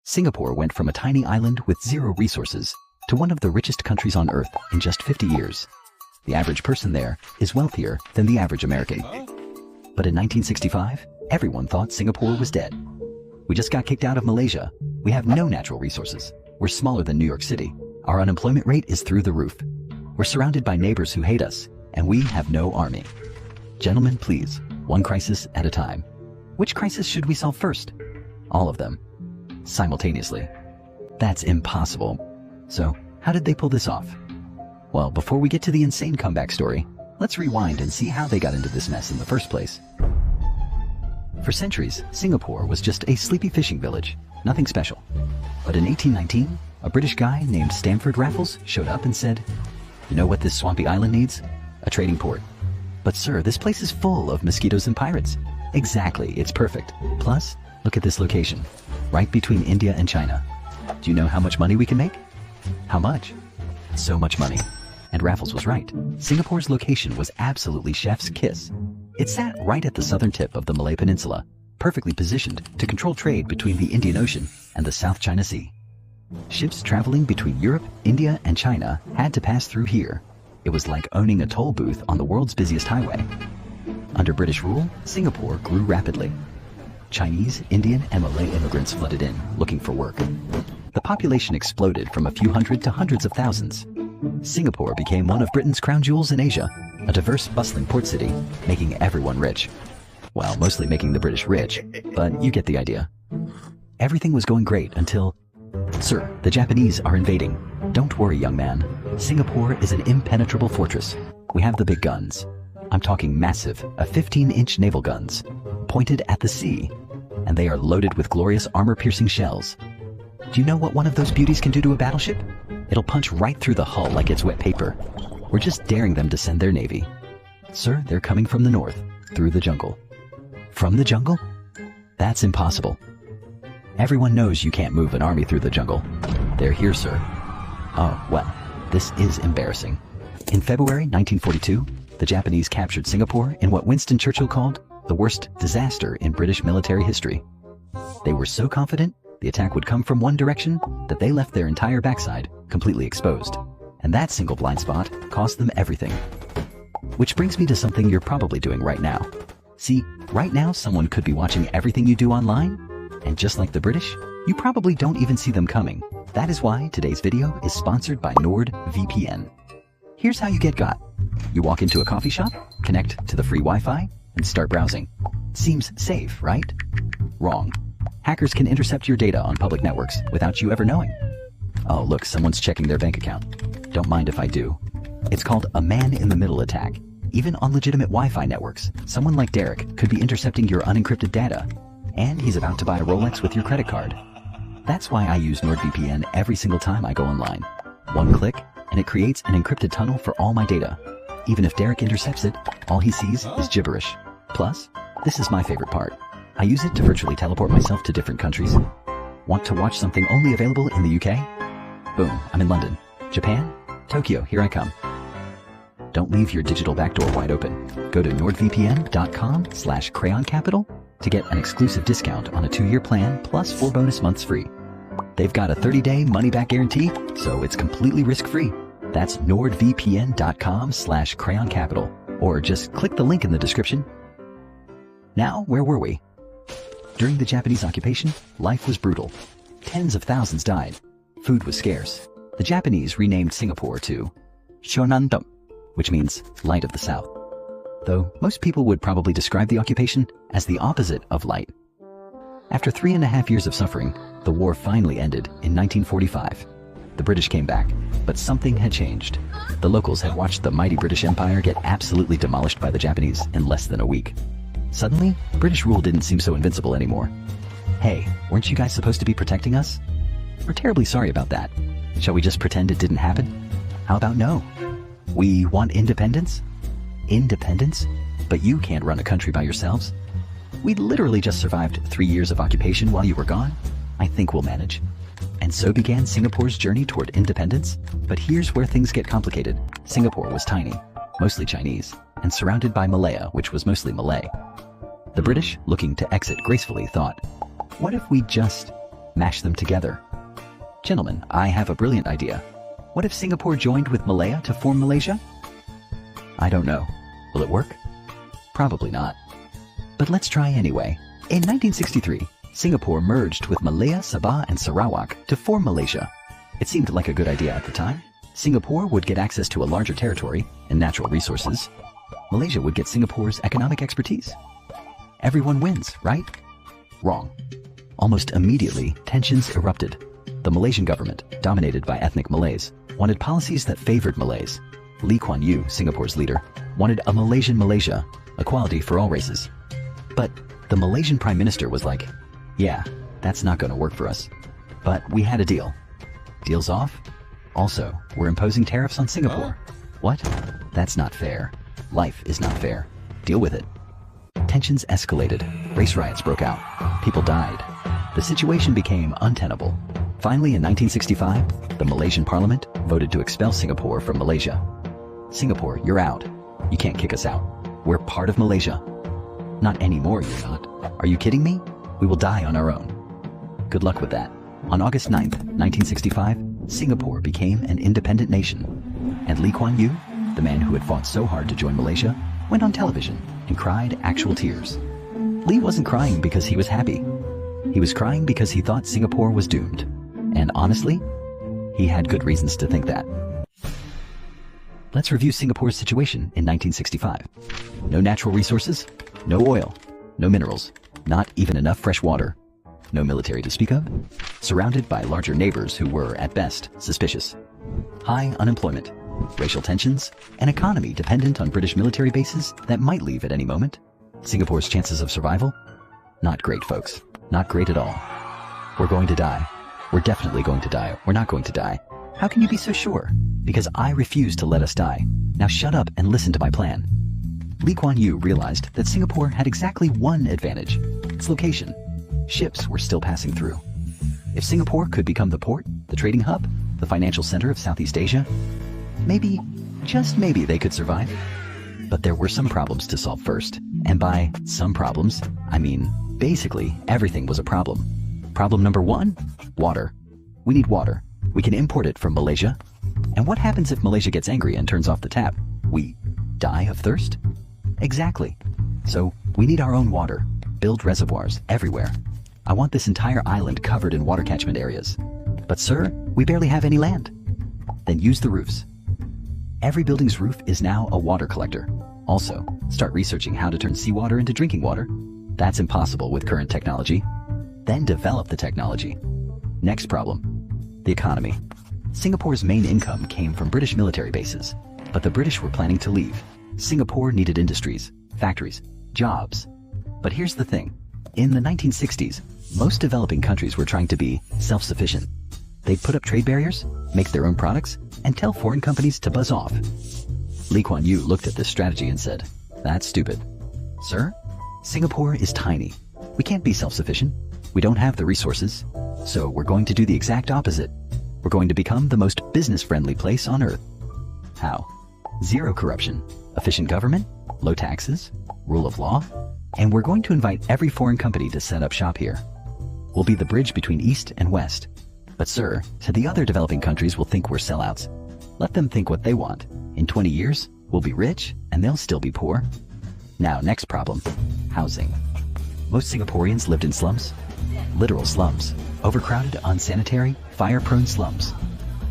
Singapore went from a tiny island with zero resources to one of the richest countries on Earth in just 50 years. The average person there is wealthier than the average American. But in 1965, everyone thought Singapore was dead. We just got kicked out of Malaysia. We have no natural resources. We're smaller than New York City. Our unemployment rate is through the roof. We're surrounded by neighbors who hate us, and we have no army. Gentlemen, please, one crisis at a time. Which crisis should we solve first? All of them. Simultaneously. That's impossible. So, how did they pull this off? Well, before we get to the insane comeback story, let's rewind and see how they got into this mess in the first place. For centuries, Singapore was just a sleepy fishing village, nothing special. But in 1819, a British guy named Stamford Raffles showed up and said, "You know what this swampy island needs? A trading port." "But sir, this place is full of mosquitoes and pirates." "Exactly, it's perfect. Plus, look at this location, right between India and China. Do you know how much money we can make?" "How much?" "So much money." And Raffles was right. Singapore's location was absolutely chef's kiss. It sat right at the southern tip of the Malay Peninsula, perfectly positioned to control trade between the Indian Ocean and the South China Sea. Ships traveling between Europe, India, and China had to pass through here. It was like owning a toll booth on the world's busiest highway. Under British rule, Singapore grew rapidly. Chinese, Indian, and Malay immigrants flooded in, looking for work. The population exploded from a few hundred to hundreds of thousands. Singapore became one of Britain's crown jewels in Asia, a diverse, bustling port city, making everyone rich. Well, mostly making the British rich, but you get the idea. Everything was going great until... "Sir, the Japanese are invading." "Don't worry, young man. Singapore is an impenetrable fortress. We have the big guns. I'm talking massive, a 15-inch naval guns, pointed at the sea, and they are loaded with glorious armor-piercing shells. Do you know what one of those beauties can do to a battleship? It'll punch right through the hull like it's wet paper. We're just daring them to send their navy." "Sir, they're coming from the north, through the jungle." "From the jungle? That's impossible. Everyone knows you can't move an army through the jungle. They're here, sir." "Oh, well, this is embarrassing." In February 1942, the Japanese captured Singapore in what Winston Churchill called the worst disaster in British military history. They were so confident the attack would come from one direction that they left their entire backside completely exposed. And that single blind spot cost them everything. Which brings me to something you're probably doing right now. See, right now someone could be watching everything you do online, and just like the British, you probably don't even see them coming. That is why today's video is sponsored by NordVPN. Here's how you get got. You walk into a coffee shop, connect to the free Wi-Fi, and start browsing. Seems safe, right? Wrong. Hackers can intercept your data on public networks without you ever knowing. Oh, look, someone's checking their bank account. Don't mind if I do. It's called a man-in-the-middle attack. Even on legitimate Wi-Fi networks, someone like Derek could be intercepting your unencrypted data. And he's about to buy a Rolex with your credit card. That's why I use NordVPN every single time I go online. One click, and it creates an encrypted tunnel for all my data. Even if Derek intercepts it, all he sees is gibberish. Plus, this is my favorite part. I use it to virtually teleport myself to different countries. Want to watch something only available in the UK? Boom, I'm in London. Japan? Tokyo, here I come. Don't leave your digital backdoor wide open. Go to nordvpn.com/crayoncapital to get an exclusive discount on a 2-year plan plus 4 bonus months free. They've got a 30-day money-back guarantee, so it's completely risk-free. That's nordvpn.com/crayoncapital, or just click the link in the description. Now, where were we? During the Japanese occupation, life was brutal. Tens of thousands died. Food was scarce. The Japanese renamed Singapore to Shonandam, which means light of the south. Though most people would probably describe the occupation as the opposite of light. After 3.5 years of suffering, the war finally ended in 1945. The British came back, but something had changed. The locals had watched the mighty British Empire get absolutely demolished by the Japanese in less than a week. Suddenly, British rule didn't seem so invincible anymore. Hey, weren't you guys supposed to be protecting us? We're terribly sorry about that. Shall we just pretend it didn't happen? How about no? We want independence? Independence? But you can't run a country by yourselves. We literally just survived 3 years of occupation while you were gone. I think we'll manage. And so began Singapore's journey toward independence. But here's where things get complicated. Singapore was tiny, mostly Chinese, and surrounded by Malaya, which was mostly Malay. The British, looking to exit gracefully, thought, what if we just mash them together. Gentlemen, I have a brilliant idea. What if Singapore joined with Malaya to form Malaysia? I don't know. Will it work? Probably not. But let's try anyway. In 1963, Singapore merged with Malaya, Sabah, and Sarawak to form Malaysia. It seemed like a good idea at the time. Singapore would get access to a larger territory and natural resources. Malaysia would get Singapore's economic expertise. Everyone wins, right? Wrong. Almost immediately, tensions erupted. The Malaysian government, dominated by ethnic Malays, wanted policies that favored Malays. Lee Kuan Yew, Singapore's leader, wanted a Malaysian Malaysia, equality for all races. But the Malaysian Prime Minister was like, yeah, that's not going to work for us. But we had a deal. Deal's off? Also, we're imposing tariffs on Singapore. What? That's not fair. Life is not fair. Deal with it. Tensions escalated. Race riots broke out. People died. The situation became untenable. Finally, in 1965, the Malaysian parliament voted to expel Singapore from Malaysia. Singapore, you're out. You can't kick us out. We're part of Malaysia. Not anymore, you're not. Are you kidding me? We will die on our own. Good luck with that. On August 9th, 1965, Singapore became an independent nation. And Lee Kuan Yew, the man who had fought so hard to join Malaysia, went on television and cried actual tears. Lee wasn't crying because he was happy. He was crying because he thought Singapore was doomed. And honestly, he had good reasons to think that. Let's review Singapore's situation in 1965. No natural resources, no oil, no minerals, not even enough fresh water, no military to speak of, surrounded by larger neighbors who were, at best, suspicious. High unemployment, racial tensions, an economy dependent on British military bases that might leave at any moment. Singapore's chances of survival? Not great, folks. Not great at all. We're going to die. We're definitely going to die. We're not going to die. How can you be so sure? Because I refuse to let us die. Now shut up and listen to my plan. Lee Kuan Yew realized that Singapore had exactly one advantage: its location. Ships were still passing through. If Singapore could become the port, the trading hub, the financial center of Southeast Asia, maybe, just maybe they could survive. But there were some problems to solve first. And by some problems, I mean basically everything was a problem. Problem number one, water. We need water. We can import it from Malaysia. And what happens if Malaysia gets angry and turns off the tap? We die of thirst? Exactly. So we need our own water. Build reservoirs everywhere. I want this entire island covered in water catchment areas. But sir, we barely have any land. Then use the roofs. Every building's roof is now a water collector. Also, start researching how to turn seawater into drinking water. That's impossible with current technology. Then develop the technology. Next problem, the economy. Singapore's main income came from British military bases, but the British were planning to leave. Singapore needed industries, factories, jobs. But here's the thing. In the 1960s, most developing countries were trying to be self-sufficient. They'd put up trade barriers, make their own products, and tell foreign companies to buzz off. Lee Kuan Yew looked at this strategy and said, "That's stupid. Sir, Singapore is tiny. We can't be self-sufficient. We don't have the resources. So we're going to do the exact opposite. We're going to become the most business-friendly place on Earth." How? Zero corruption, efficient government, low taxes, rule of law, and we're going to invite every foreign company to set up shop here. We'll be the bridge between East and West. But sir, so the other developing countries will think we're sellouts. Let them think what they want. In 20 years, we'll be rich and they'll still be poor. Now, next problem, housing. Most Singaporeans lived in slums. Literal slums, overcrowded, unsanitary, fire-prone slums.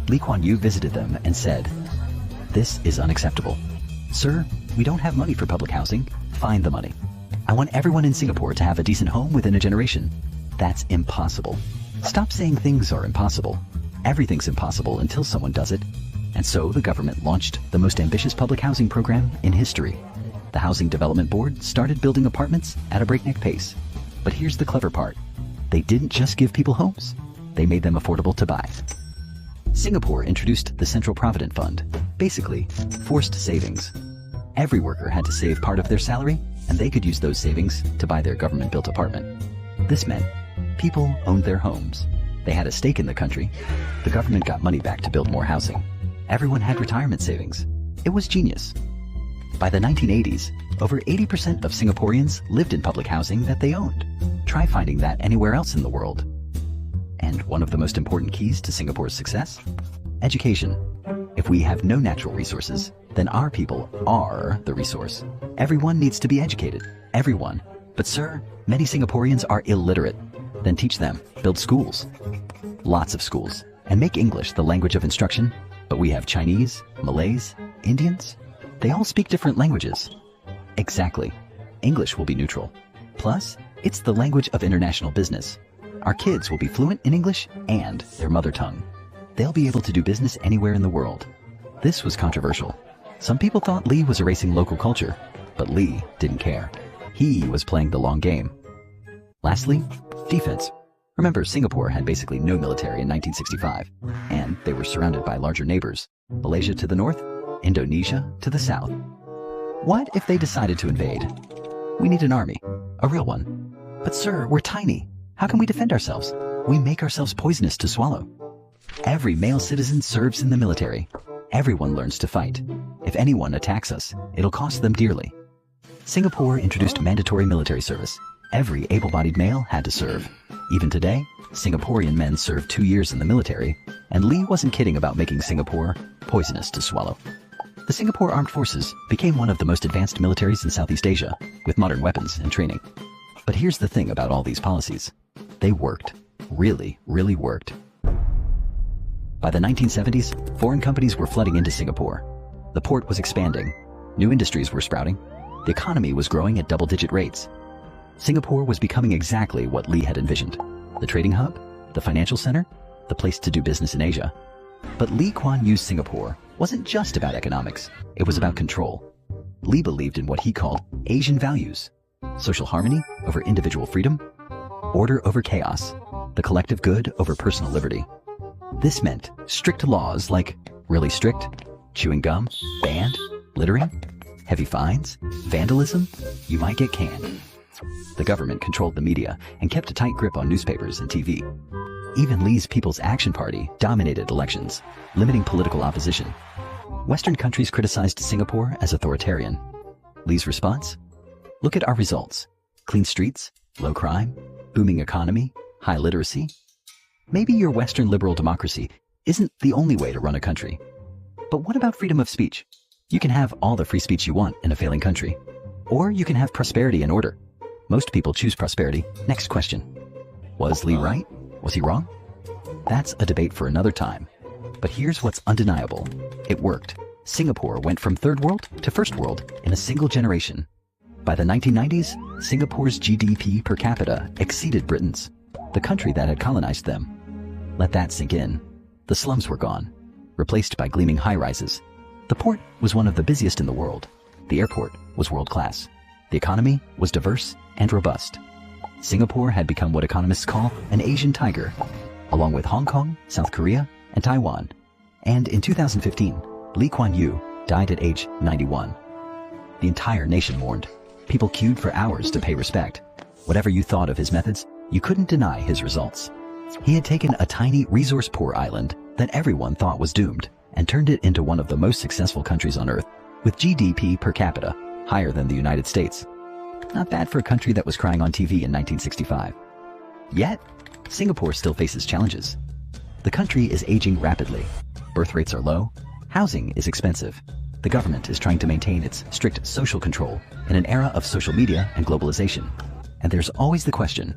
Lee Kuan Yew visited them and said, "This is unacceptable. Sir, we don't have money for public housing. Find the money. I want everyone in Singapore to have a decent home within a generation. That's impossible. Stop saying things are impossible. Everything's impossible until someone does it." And so the government launched the most ambitious public housing program in history. The Housing Development Board started building apartments at a breakneck pace. But here's the clever part. They didn't just give people homes. They made them affordable to buy. Singapore introduced the Central Provident Fund, basically forced savings. Every worker had to save part of their salary, and they could use those savings to buy their government-built apartment. This meant people owned their homes. They had a stake in the country. The government got money back to build more housing. Everyone had retirement savings. It was genius. By the 1980s, over 80% of Singaporeans lived in public housing that they owned. Try finding that anywhere else in the world. And one of the most important keys to Singapore's success? Education. If we have no natural resources, then our people are the resource. Everyone needs to be educated. Everyone. But sir, many Singaporeans are illiterate. Then teach them. Build schools. Lots of schools. And make English the language of instruction. But we have Chinese, Malays, Indians. They all speak different languages. Exactly. English will be neutral. Plus, it's the language of international business. Our kids will be fluent in English and their mother tongue. They'll be able to do business anywhere in the world. This was controversial. Some people thought Lee was erasing local culture, but Lee didn't care. He was playing the long game. Lastly, defense. Remember, Singapore had basically no military in 1965, and they were surrounded by larger neighbors, Malaysia to the north, Indonesia to the south. What if they decided to invade? We need an army, a real one. But sir, we're tiny. How can we defend ourselves? We make ourselves poisonous to swallow. Every male citizen serves in the military. Everyone learns to fight. If anyone attacks us, it'll cost them dearly. Singapore introduced mandatory military service. Every able-bodied male had to serve. Even today, Singaporean men serve 2 years in the military, and Lee wasn't kidding about making Singapore poisonous to swallow. The Singapore Armed Forces became one of the most advanced militaries in Southeast Asia, with modern weapons and training. But here's the thing about all these policies. They worked. Really, really worked. By the 1970s, foreign companies were flooding into Singapore. The port was expanding. New industries were sprouting. The economy was growing at double-digit rates. Singapore was becoming exactly what Lee had envisioned. The trading hub, the financial center, the place to do business in Asia. But Lee Kuan Yew's Singapore wasn't just about economics. It was about control. Lee believed in what he called Asian values. Social harmony over individual freedom, order over chaos, the collective good over personal liberty. This meant strict laws like really strict, chewing gum, banned, littering, heavy fines, vandalism, you might get canned. The government controlled the media and kept a tight grip on newspapers and TV. Even Lee's People's Action Party dominated elections, limiting political opposition. Western countries criticized Singapore as authoritarian. Lee's response? Look at our results. Clean streets, low crime, booming economy, high literacy. Maybe your Western liberal democracy isn't the only way to run a country. But what about freedom of speech? You can have all the free speech you want in a failing country. Or you can have prosperity and order. Most people choose prosperity. Next question. Was Lee right? Was he wrong? That's a debate for another time. But here's what's undeniable. It worked. Singapore went from third world to first world in a single generation. By the 1990s, Singapore's GDP per capita exceeded Britain's, the country that had colonized them. Let that sink in. The slums were gone, replaced by gleaming high-rises. The port was one of the busiest in the world. The airport was world-class. The economy was diverse and robust. Singapore had become what economists call an Asian tiger, along with Hong Kong, South Korea, and Taiwan. And in 2015, Lee Kuan Yew died at age 91. The entire nation mourned. People queued for hours to pay respect. Whatever you thought of his methods, you couldn't deny his results. He had taken a tiny, resource-poor island that everyone thought was doomed and turned it into one of the most successful countries on earth, with GDP per capita higher than the United States. Not bad for a country that was crying on TV in 1965. Yet, Singapore still faces challenges. The country is aging rapidly. Birth rates are low. Housing is expensive. The government is trying to maintain its strict social control in an era of social media and globalization. And there's always the question,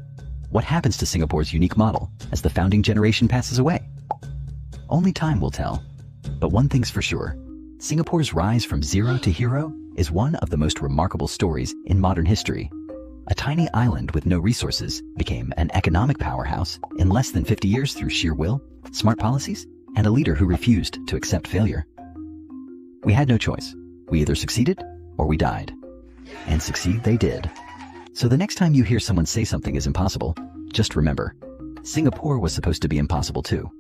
what happens to Singapore's unique model as the founding generation passes away? Only time will tell. But one thing's for sure, Singapore's rise from zero to hero is one of the most remarkable stories in modern history. A tiny island with no resources became an economic powerhouse in less than 50 years through sheer will, smart policies, and a leader who refused to accept failure. We had no choice. We either succeeded or we died. And succeed they did. So the next time you hear someone say something is impossible, just remember, Singapore was supposed to be impossible too.